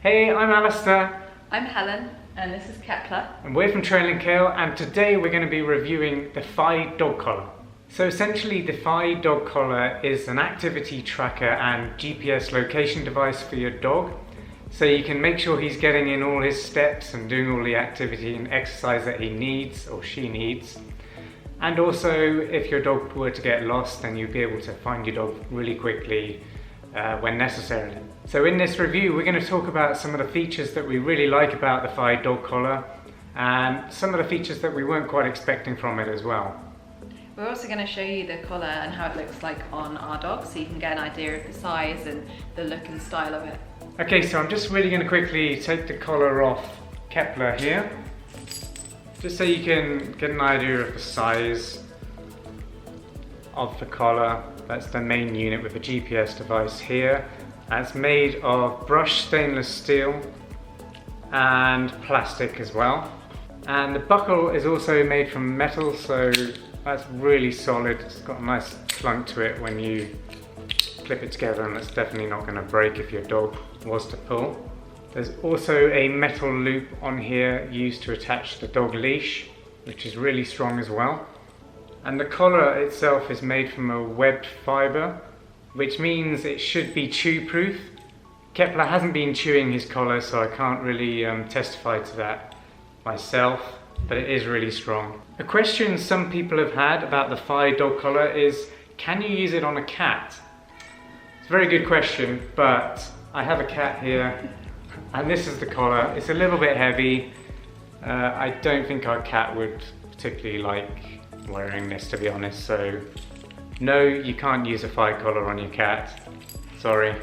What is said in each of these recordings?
Hey, I'm Alistair. I'm Helen, and this is Kepler. And we're from Trail and Kale, and today we're going to be reviewing the Fi dog collar. So essentially, the Fi dog collar is an activity tracker and GPS location device for your dog. So you can make sure he's getting in all his steps and doing all the activity and exercise that he needs or she needs. And also, if your dog were to get lost, then you'd be able to find your dog really quickly when necessary. So in this review, we're going to talk about some of the features that we really like about the Fi dog collar and some of the features that we weren't quite expecting from it as well. We're also going to show you the collar and how it looks like on our dog, so you can get an idea of the size and the look and style of it. Okay, so I'm just really going to quickly take the collar off Kepler here, just so you can get an idea of the size of the collar. That's the main unit with the GPS device here. It's made of brushed stainless steel and plastic as well. And the buckle is also made from metal, so that's really solid. It's got a nice clunk to it when you clip it together, and it's definitely not going to break if your dog was to pull. There's also a metal loop on here used to attach the dog leash, which is really strong as well. And the collar itself is made from a webbed fibre, which means it should be chew-proof. Kepler hasn't been chewing his collar, so I can't really testify to that myself, but it is really strong. A question some people have had about the Fi dog collar is, can you use it on a cat? It's a very good question, but I have a cat here, and this is the collar. It's a little bit heavy. I don't think our cat would particularly like wearing this, to be honest, so no, you can't use a Fi collar on your cat. Sorry.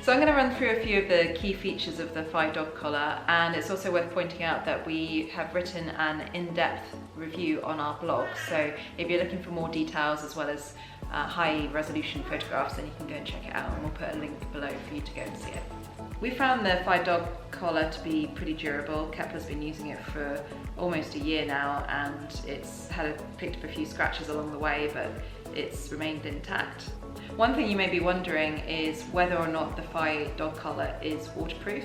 So I'm going to run through a few of the key features of the Fi dog collar, and it's also worth pointing out that we have written an in-depth review on our blog, so if you're looking for more details as well as high resolution photographs, then you can go and check it out, and we'll put a link below for you to go and see it. We found the Fi dog collar to be pretty durable. Kepler's been using it for almost a year now, and it's picked up a few scratches along the way, but it's remained intact. One thing you may be wondering is whether or not the Fi dog collar is waterproof.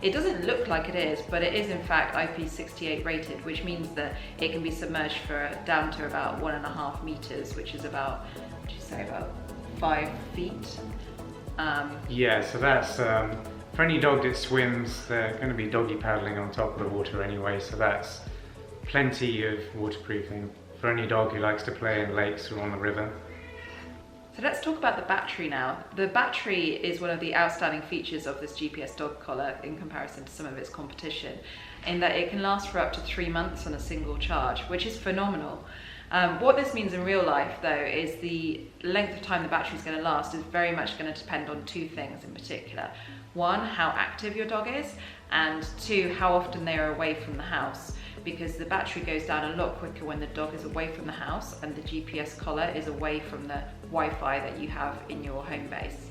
It doesn't look like it is, but it is in fact IP68 rated, which means that it can be submerged for down to about 1.5 meters, which is about, what do you say, about 5 feet? Yeah, so that's, for any dog that swims, they're going to be doggy paddling on top of the water anyway, so that's plenty of waterproofing for any dog who likes to play in lakes or on the river. So let's talk about the battery now. The battery is one of the outstanding features of this GPS dog collar in comparison to some of its competition, in that it can last for up to 3 months on a single charge, which is phenomenal. What this means in real life, though, is the length of time the battery is going to last is very much going to depend on two things in particular. One, how active your dog is, and two, how often they are away from the house, because the battery goes down a lot quicker when the dog is away from the house and the GPS collar is away from the Wi-Fi that you have in your home base.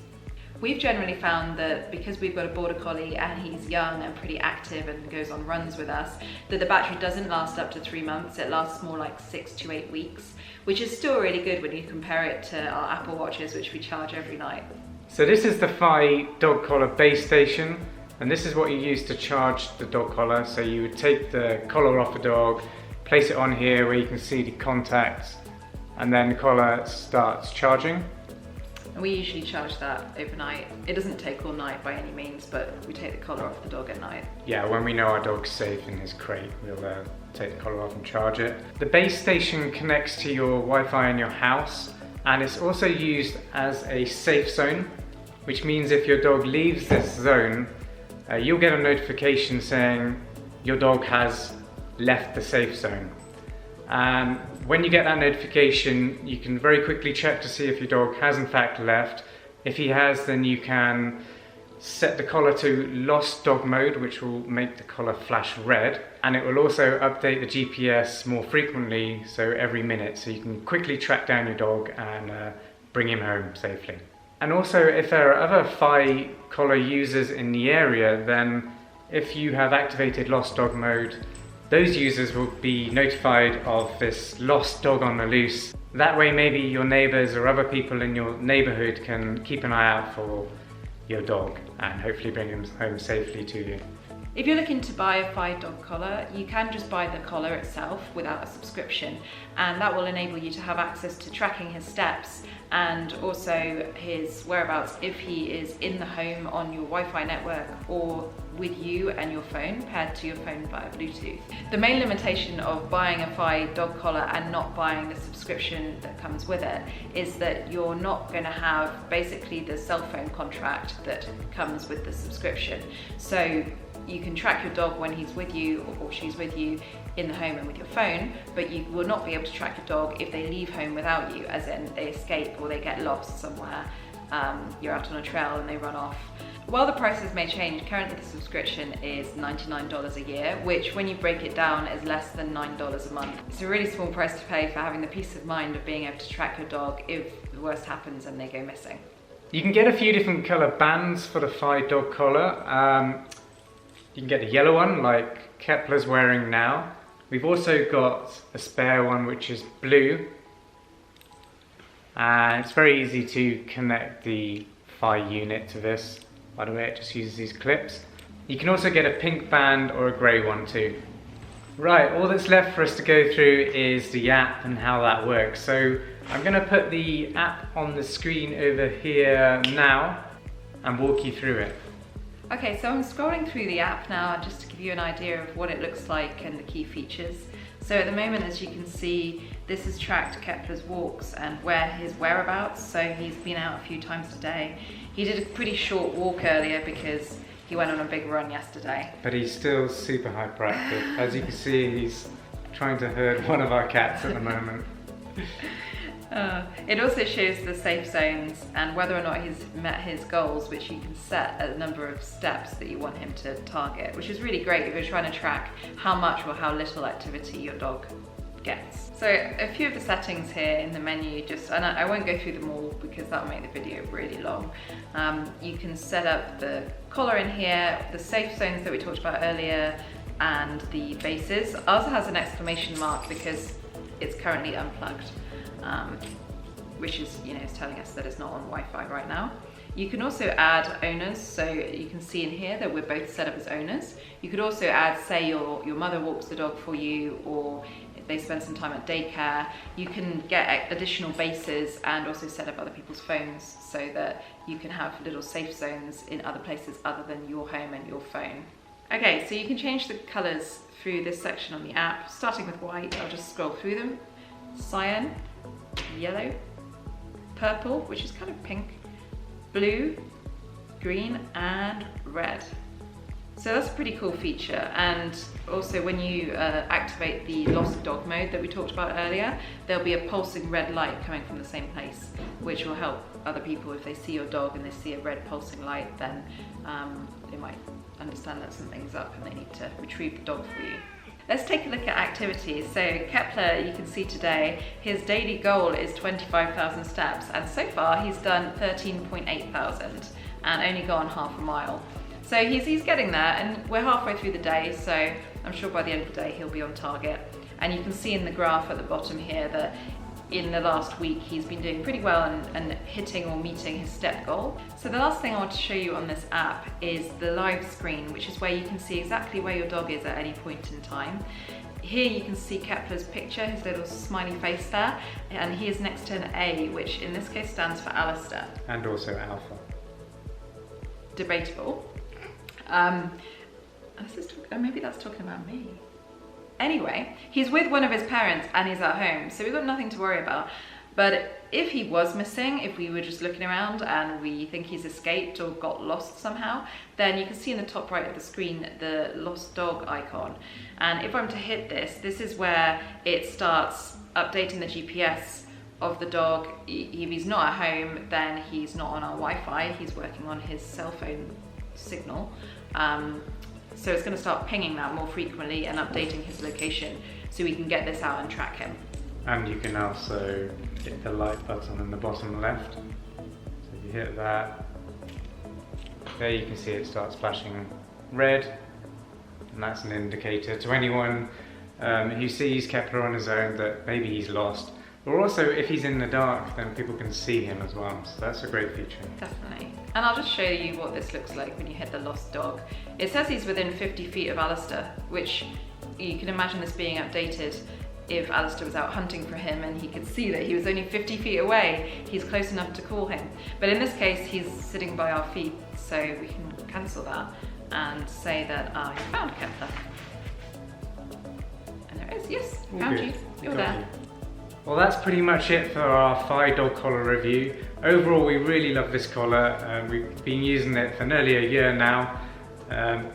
We've generally found that because we've got a border collie and he's young and pretty active and goes on runs with us, that the battery doesn't last up to 3 months. It lasts more like 6 to 8 weeks, which is still really good when you compare it to our Apple Watches, which we charge every night. So this is the Fi dog collar base station, and this is what you use to charge the dog collar. So you would take the collar off the dog, place it on here where you can see the contacts, and then the collar starts charging. And we usually charge that overnight. It doesn't take all night by any means, but we take the collar off the dog at night. Yeah, when we know our dog's safe in his crate, we'll take the collar off and charge it. The base station connects to your Wi-Fi in your house, and it's also used as a safe zone, which means if your dog leaves this zone, you'll get a notification saying your dog has left the safe zone. And when you get that notification, you can very quickly check to see if your dog has in fact left. If he has, then you can set the collar to lost dog mode, which will make the collar flash red, and it will also update the GPS more frequently, so every minute, so you can quickly track down your dog and bring him home safely. And also, if there are other Fi collar users in the area, then if you have activated lost dog mode, those users will be notified of this lost dog on the loose. That way maybe your neighbours or other people in your neighbourhood can keep an eye out for your dog and hopefully bring him home safely to you. If you're looking to buy a Fi dog collar, you can just buy the collar itself without a subscription, and that will enable you to have access to tracking his steps and also his whereabouts if he is in the home on your Wi-Fi network or with you and your phone, paired to your phone via Bluetooth. The main limitation of buying a Fi dog collar and not buying the subscription that comes with it is that you're not going to have basically the cell phone contract that comes with the subscription. So you can track your dog when he's with you or she's with you in the home and with your phone, but you will not be able to track your dog if they leave home without you, as in they escape or they get lost somewhere. You're out on a trail and they run off. While the prices may change, currently the subscription is $99 a year, which when you break it down is less than $9 a month. It's a really small price to pay for having the peace of mind of being able to track your dog if the worst happens and they go missing. You can get a few different colour bands for the Fi dog collar. You can get a yellow one like Kepler's wearing now. We've also got a spare one which is blue, and it's very easy to connect the Fi unit to this. By the way, it just uses these clips. You can also get a pink band or a grey one too. Right, all that's left for us to go through is the app and how that works. So I'm going to put the app on the screen over here now and walk you through it. Okay, so I'm scrolling through the app now just to give you an idea of what it looks like and the key features. So at the moment, as you can see, this has tracked Kepler's walks and his whereabouts. So he's been out a few times today. He did a pretty short walk earlier because he went on a big run yesterday. But he's still super hyperactive. As you can see, he's trying to herd one of our cats at the moment. It also shows the safe zones and whether or not he's met his goals, which you can set a number of steps that you want him to target, which is really great if you're trying to track how much or how little activity your dog gets. So a few of the settings here in the menu, and I won't go through them all because that'll make the video really long. You can set up the collar in here, the safe zones that we talked about earlier, and the bases. Ours has an exclamation mark because it's currently unplugged. Which is, is telling us that it's not on Wi-Fi right now. You can also add owners, so you can see in here that we're both set up as owners. You could also add, say your mother walks the dog for you, or if they spend some time at daycare. You can get additional bases and also set up other people's phones so that you can have little safe zones in other places other than your home and your phone. Okay, so you can change the colours through this section on the app, starting with white. I'll just scroll through them. Cyan, yellow, purple, which is kind of pink, blue, green, and red. So that's a pretty cool feature. And also when you activate the lost dog mode that we talked about earlier, there'll be a pulsing red light coming from the same place, which will help other people if they see your dog and they see a red pulsing light, then they might understand that something's up and they need to retrieve the dog for you. Let's take a look at activities. So Kepler, you can see today, his daily goal is 25,000 steps, and so far he's done 13,800 and only gone half a mile. So he's getting there, and we're halfway through the day, so I'm sure by the end of the day he'll be on target. And you can see in the graph at the bottom here that in the last week he's been doing pretty well and hitting or meeting his step goal. So the last thing I want to show you on this app is the live screen, which is where you can see exactly where your dog is at any point in time. Here you can see Kepler's picture, his little smiley face there, and he is next to an A, which in this case stands for Alistair. And also Alpha. Debatable. Maybe that's talking about me. Anyway, he's with one of his parents and he's at home, so we've got nothing to worry about. But if he was missing, if we were just looking around and we think he's escaped or got lost somehow, then you can see in the top right of the screen the lost dog icon. And if I'm to hit this, this is where it starts updating the GPS of the dog. If he's not at home, then he's not on our Wi-Fi, he's working on his cell phone signal. So it's going to start pinging that more frequently and updating his location so we can get this out and track him. And you can also hit the light button in the bottom left. So if you hit that, there you can see it starts flashing red, and that's an indicator to anyone who sees Kepler on his own that maybe he's lost, Or also, if he's in the dark, then people can see him as well. So that's a great feature. Definitely. And I'll just show you what this looks like when you hit the lost dog. It says he's within 50 feet of Alistair, which you can imagine this being updated if Alistair was out hunting for him and he could see that he was only 50 feet away. He's close enough to call him. But in this case, he's sitting by our feet, so we can cancel that and say that I found Kepler. And there it is, yes, found you. You're there. Well, that's pretty much it for our Phi dog collar review. Overall, we really love this collar. We've been using it for nearly a year now.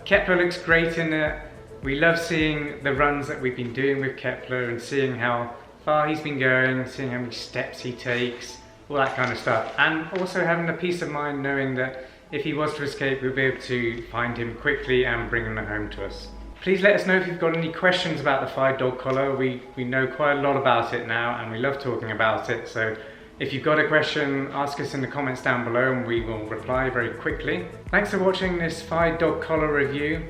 Kepler looks great in it. We love seeing the runs that we've been doing with Kepler and seeing how far he's been going, seeing how many steps he takes, all that kind of stuff. And also having the peace of mind knowing that if he was to escape, we'll be able to find him quickly and bring him home to us. Please let us know if you've got any questions about the Phi dog collar. We know quite a lot about it now and we love talking about it. So if you've got a question, ask us in the comments down below and we will reply very quickly. Thanks for watching this Phi dog collar review.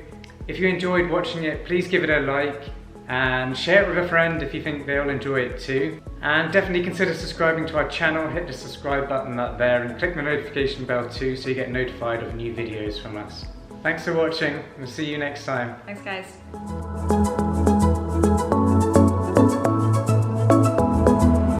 If you enjoyed watching it, please give it a like and share it with a friend if you think they'll enjoy it too. And definitely consider subscribing to our channel. Hit the subscribe button up there and click the notification bell too so you get notified of new videos from us. Thanks for watching. We'll see you next time. Thanks, guys.